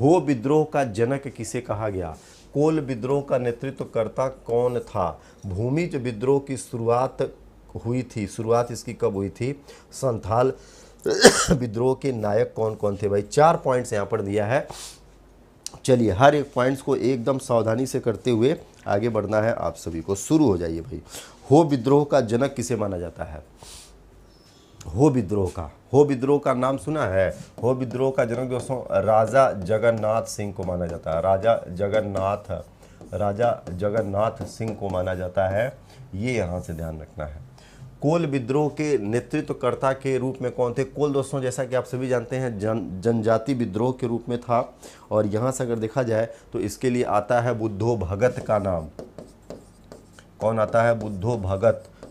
हो विद्रोह का जनक किसे कहा गया? कोल विद्रोह का नेतृत्वकर्ता कौन था? भूमिज विद्रोह की शुरुआत हुई थी, शुरुआत इसकी कब हुई थी? संथाल विद्रोह के नायक कौन कौन थे? भाई 4 पॉइंट्स यहाँ पर दिया है। चलिए हर एक पॉइंट्स को एकदम सावधानी से करते हुए आगे बढ़ना है आप सभी को। शुरू हो जाइए भाई। हो विद्रोह का जनक किसे माना जाता है? हो विद्रोह का नाम सुना है? हो विद्रोह का जनक दोस्तों राजा जगन्नाथ सिंह को माना जाता है। राजा जगन्नाथ सिंह को माना जाता है, ये यहाँ से ध्यान रखना है। कोल विद्रोह के नेतृत्वकर्ता के रूप में कौन थे? कोल दोस्तों जैसा कि आप सभी जानते हैं जनजाति विद्रोह के रूप में था, और यहाँ से अगर देखा जाए तो इसके लिए आता है बुद्धो भगत का नाम। कौन आता है?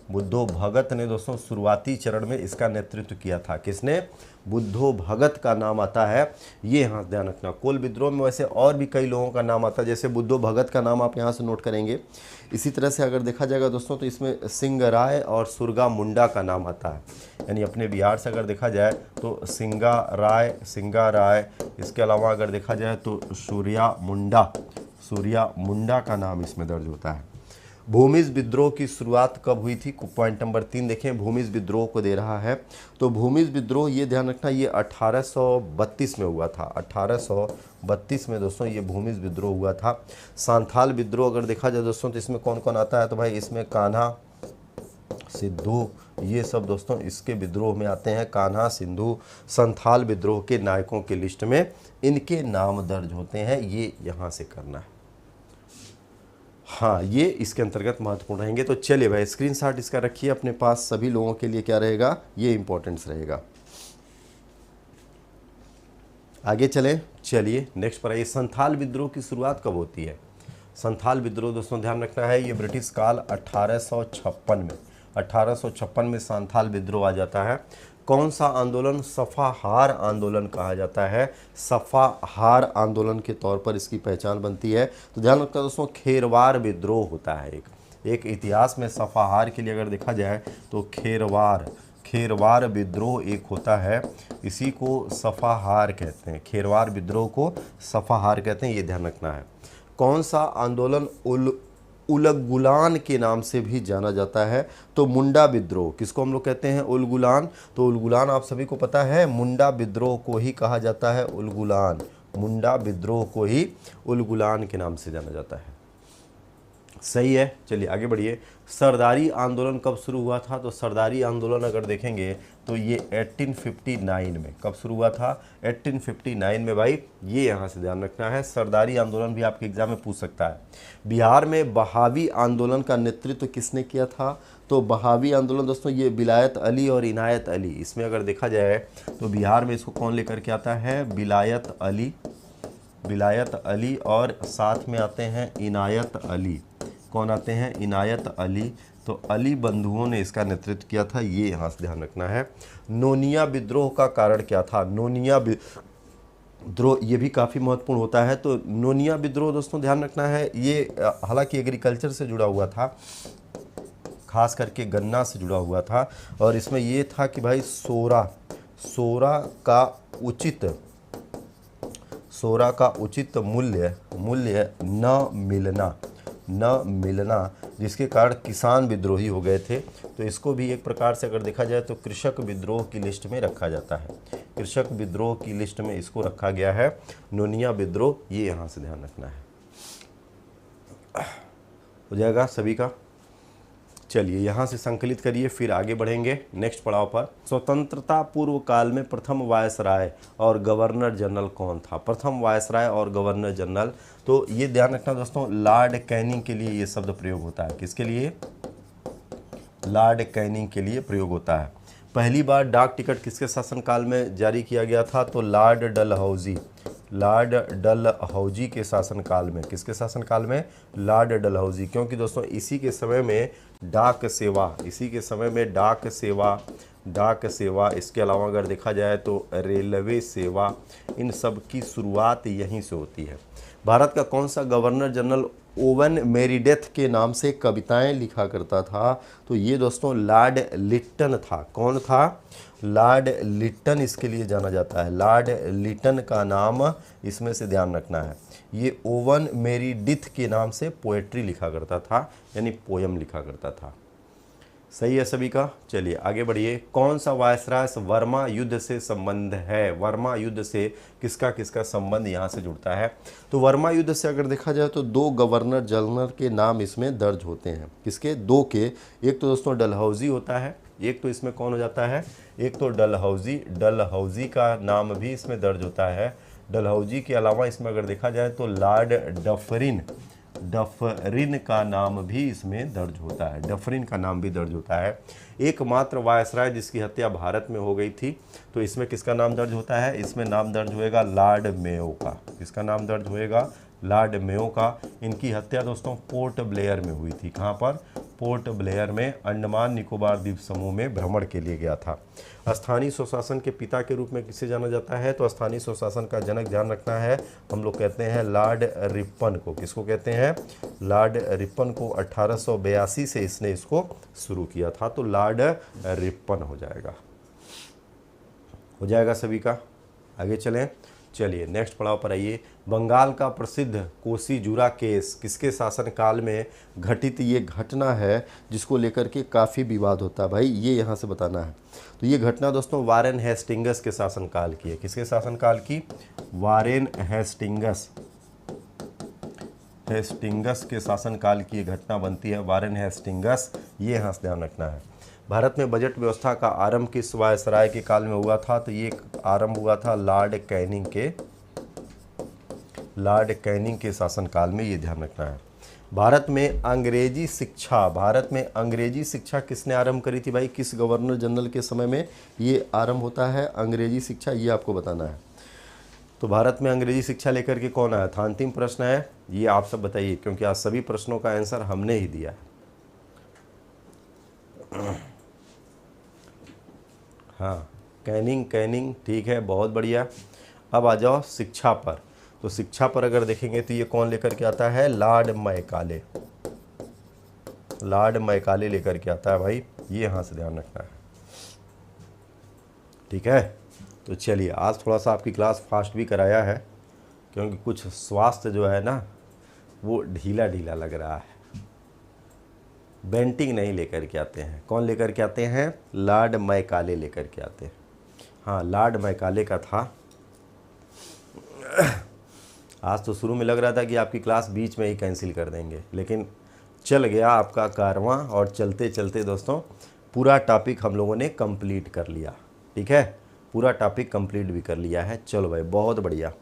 बुद्धो भगत ने दोस्तों शुरुआती चरण में इसका नेतृत्व किया था। किसने? बुद्धो भगत का नाम आता है, ये यहाँ ध्यान रखना। कोल विद्रोह में वैसे और भी कई लोगों का नाम आता है, जैसे बुद्धो भगत का नाम आप यहाँ से नोट करेंगे। इसी तरह से अगर देखा जाएगा दोस्तों तो इसमें सिंगराय और सुरगा मुंडा का नाम आता है। यानी अपने बिहार से अगर देखा जाए तो सिंगा राय, इसके अलावा अगर देखा जाए तो सूर्या मुंडा का नाम इसमें दर्ज होता है। भूमिज विद्रोह की शुरुआत कब हुई थी? पॉइंट नंबर 3 देखें, भूमिज विद्रोह को दे रहा है। तो भूमिज विद्रोह ये ध्यान रखना, ये 1832 में हुआ था। 1832 में दोस्तों ये भूमिज विद्रोह हुआ था। सांथाल विद्रोह अगर देखा जाए दोस्तों तो इसमें कौन कौन आता है? तो भाई इसमें कान्हा, सिद्धू, ये सब दोस्तों इसके विद्रोह में आते हैं। कान्हा, सिंधु संथाल विद्रोह के नायकों के लिस्ट में इनके नाम दर्ज होते हैं, ये यहाँ से करना है। हाँ, ये इसके अंतर्गत महत्वपूर्ण रहेंगे। तो चलिए भाई स्क्रीनशॉट इसका रखिए अपने पास, सभी लोगों के लिए क्या रहेगा? ये इंपॉर्टेंस रहेगा। आगे चलें, चलिए नेक्स्ट पर आइए। संथाल विद्रोह की शुरुआत कब होती है? संथाल विद्रोह दोस्तों ध्यान रखना है, ये ब्रिटिश काल 1856 में संथाल विद्रोह आ जाता है। कौन सा आंदोलन सफाहार आंदोलन कहा जाता है? सफाहार आंदोलन के तौर पर इसकी पहचान बनती है। तो ध्यान रखना दोस्तों, खेरवार विद्रोह होता है एक इतिहास में। सफाहार के लिए अगर देखा जाए तो खेरवार विद्रोह एक होता है, इसी को सफाहार कहते हैं। खेरवार विद्रोह को सफाहार कहते हैं, ये ध्यान रखना है। कौन सा आंदोलन उलगुलान के नाम से भी जाना जाता है? तो मुंडा विद्रोह, किसको हम लोग कहते हैं? उलगुलान। तो उलगुलान आप सभी को पता है, मुंडा विद्रोह को ही कहा जाता है उलगुलान। मुंडा विद्रोह को ही उलगुलान के नाम से जाना जाता है। सही है, चलिए आगे बढ़िए। सरदारी आंदोलन कब शुरू हुआ था? तो सरदारी आंदोलन अगर देखेंगे तो ये 1859 में। कब शुरू हुआ था? 1859 में भाई, ये यहाँ से ध्यान रखना है। सरदारी आंदोलन भी आपके एग्जाम में पूछ सकता है। बिहार में बहावी आंदोलन का नेतृत्व किसने किया था? तो बहावी आंदोलन दोस्तों ये विलायत अली और इनायत अली, इसमें अगर देखा जाए तो बिहार में इसको कौन लेकर के आता है? विलायत अली और साथ में आते हैं इनायत अली। कौन आते हैं? इनायत अली। तो अली बंधुओं ने इसका नेतृत्व किया था, ये यहाँ से ध्यान रखना है। नोनिया विद्रोह का कारण क्या था? नोनिया विद्रोह ये भी काफ़ी महत्वपूर्ण होता है। तो नोनिया विद्रोह दोस्तों ध्यान रखना है, ये हालांकि एग्रीकल्चर से जुड़ा हुआ था, खास करके गन्ना से जुड़ा हुआ था, और इसमें ये था कि भाई सोरा का उचित मूल्य न मिलना, जिसके कारण किसान विद्रोही हो गए थे। तो इसको भी एक प्रकार से अगर देखा जाए तो कृषक विद्रोह की लिस्ट में रखा जाता है। कृषक विद्रोह की लिस्ट में इसको रखा गया है, नोनिया विद्रोह, ये यहाँ से ध्यान रखना है। हो जाएगा सभी का? चलिए यहाँ से संकलित करिए, फिर आगे बढ़ेंगे नेक्स्ट पड़ाव पर। स्वतंत्रता पूर्व काल में प्रथम वायसराय और गवर्नर जनरल कौन था? प्रथम वायसराय और गवर्नर जनरल, तो ये ध्यान रखना दोस्तों, लॉर्ड कैनिंग के लिए ये शब्द प्रयोग होता है। किसके लिए? लॉर्ड कैनिंग के लिए प्रयोग होता है। पहली बार डाक टिकट किसके शासनकाल में जारी किया गया था? तो लॉर्ड डलहौजी के शासनकाल में। किसके शासनकाल में? लॉर्ड डलहौजी। क्योंकि दोस्तों इसी के समय में डाक सेवा, इसके अलावा अगर देखा जाए तो रेलवे सेवा, इन सब की शुरुआत यहीं से होती है। भारत का कौन सा गवर्नर जनरल ओवन मेरीडेथ के नाम से कविताएं लिखा करता था, तो ये दोस्तों लॉर्ड लिट्टन था। कौन था? लॉर्ड लिट्टन इसके लिए जाना जाता है। लॉर्ड लिट्टन का नाम इसमें से ध्यान रखना है। ये ओवन मेरीडिथ के नाम से पोएट्री लिखा करता था, यानी पोयम लिखा करता था। सही है सभी का? चलिए आगे बढ़िए। कौन सा वायसराय वर्मा युद्ध से संबंध है? वर्मा युद्ध से किसका किसका संबंध यहाँ से जुड़ता है? तो वर्मा युद्ध से अगर देखा जाए तो 2 गवर्नर जनरल के नाम इसमें दर्ज होते हैं। किसके? 2 के। एक तो दोस्तों डलहौजी होता है, एक तो इसमें कौन हो जाता है? एक तो डलहौजी। डलहौजी का नाम भी इसमें दर्ज होता है। डलहौजी के अलावा इसमें अगर देखा जाए तो लॉर्ड डफरिन, डफरिन का नाम भी इसमें दर्ज होता है। डफरिन का नाम भी दर्ज होता है। एकमात्र वायसराय जिसकी हत्या भारत में हो गई थी, तो इसमें किसका नाम दर्ज होता है? इसमें नाम दर्ज होएगा लॉर्ड मेयो का। किसका नाम दर्ज होएगा? लॉर्ड मेयो का। इनकी हत्या दोस्तों पोर्ट ब्लेयर में हुई थी। कहाँ पर? पोर्ट ब्लेयर में, अंडमान निकोबार द्वीप समूह में भ्रमण के लिए गया था। स्थानीय स्वशासन के पिता के रूप में किसे जाना जाता है? तो स्थानीय स्वशासन का जनक ध्यान रखना है, हम लोग कहते हैं लॉर्ड रिपन को। किसको कहते हैं? लॉर्ड रिपन को। 1882 से इसने इसको शुरू किया था, तो लॉर्ड रिपन हो जाएगा। हो जाएगा सभी का? आगे चलें। चलिए नेक्स्ट पड़ाव पर आइए। बंगाल का प्रसिद्ध कोसीजुरा केस किसके शासनकाल में घटित ये घटना है, जिसको लेकर के काफ़ी विवाद होता है भाई, ये यहाँ से बताना है। तो ये घटना दोस्तों वारेन हेस्टिंगस के शासनकाल की है। किसके शासनकाल की? Warren Hastings. हेस्टिंगस के शासनकाल की ये घटना बनती है, वारेन हेस्टिंगस। ये यहाँ से ध्यान रखना है। भारत में बजट व्यवस्था का आरंभ किस वायसराय के काल में हुआ था? तो ये आरंभ हुआ था लॉर्ड कैनिंग के शासनकाल में, ये ध्यान रखना है। भारत में अंग्रेजी शिक्षा किसने आरंभ करी थी भाई? किस गवर्नर जनरल के समय में ये आरंभ होता है अंग्रेजी शिक्षा, ये आपको बताना है। तो भारत में अंग्रेजी शिक्षा लेकर के कौन आया था? अंतिम प्रश्न है, ये आप सब बताइए, क्योंकि आज सभी प्रश्नों का आंसर हमने ही दिया है। हाँ, कैनिंग ठीक है, बहुत बढ़िया। अब आ जाओ शिक्षा पर। तो शिक्षा पर अगर देखेंगे तो ये कौन लेकर के आता है? Lord Macaulay. लॉर्ड मैकाले लेकर के आता है भाई, ये यहाँ से ध्यान रखना है। ठीक है, तो चलिए आज थोड़ा सा आपकी क्लास फास्ट भी कराया है, क्योंकि कुछ स्वास्थ्य जो है ना वो ढीला ढीला लग रहा है। बेंटिंग नहीं लेकर के आते हैं। कौन लेकर के आते हैं? लॉर्ड मैकाले लेकर के आते हैं। हाँ, लॉर्ड मैकाले का था। आज तो शुरू में लग रहा था कि आपकी क्लास बीच में ही कैंसिल कर देंगे, लेकिन चल गया आपका कारवां, और चलते चलते दोस्तों पूरा टॉपिक हम लोगों ने कंप्लीट कर लिया। ठीक है, पूरा टॉपिक कंप्लीट भी कर लिया है। चलो भाई, बहुत बढ़िया।